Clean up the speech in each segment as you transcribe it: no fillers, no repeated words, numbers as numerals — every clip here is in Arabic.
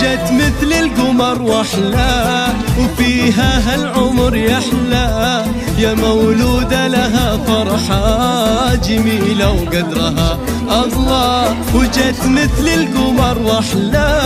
وجت مثل القمر واحلى، وفيها هالعمر يحلى، يا مولودة لها فرحة جميلة وقدرها الله. وجت مثل القمر واحلى،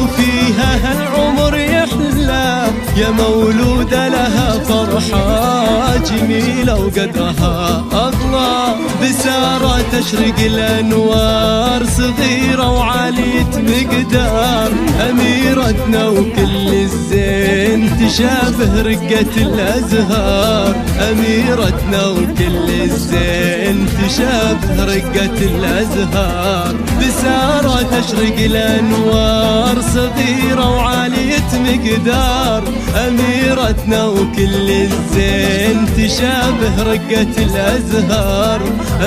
وفيها هالعمر يحلى، يا مولودة لها فرحة جميلة وقدرها الله. بسارة تشرق الأنوار، صغيرة وعالية مقدار، أميرتنا وكل الزين تشابه رقة الأزهار. أميرتنا وكل الزين تشابه رقة الأزهار. بسارة تشرق الأنوار، صغيرة وعالية مقدار، أميرتنا وكل الزين تشابه رقة الأزهار.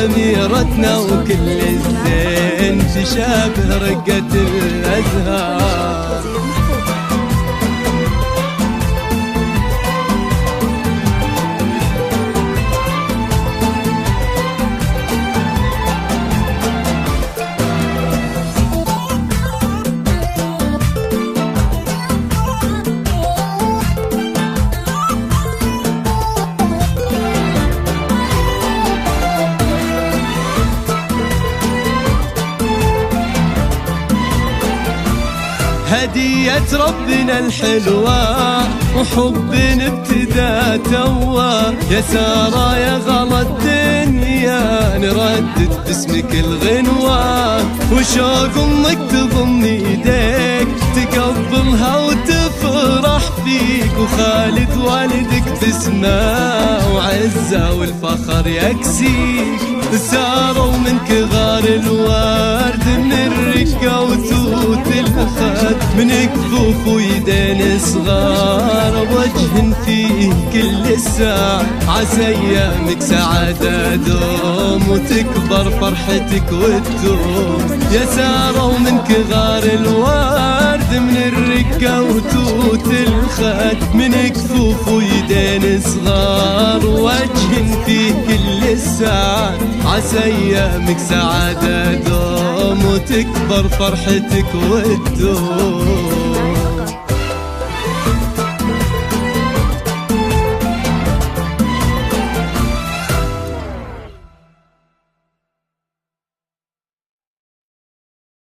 أميرتنا وكل الزين تشابه رقة الأزهار. هدية ربنا الحلوة وحب ابتدى توا، يا سارة يا غلا الدنيا نردد باسمك الغنوة. وشوق امك تضم ايديك تقبلها وتفرح فيك، وخالد والدك باسمه وعزة والفخر يكسيك. سارة ومنك غار الورد من الرقة وتوت الخد، من كفوف ويدين صغار وجه فيه كل الساعة. عسى ايامك سعادة دوم وتكبر فرحتك وتدوم، يا سارة ومنك غار الورد من الرقة وتوت الخد، من كفوف ويدين صغار وجه فيه كل الساعة. عسى ايامك سعادة دوم وتكبر فرحتك وتدوم.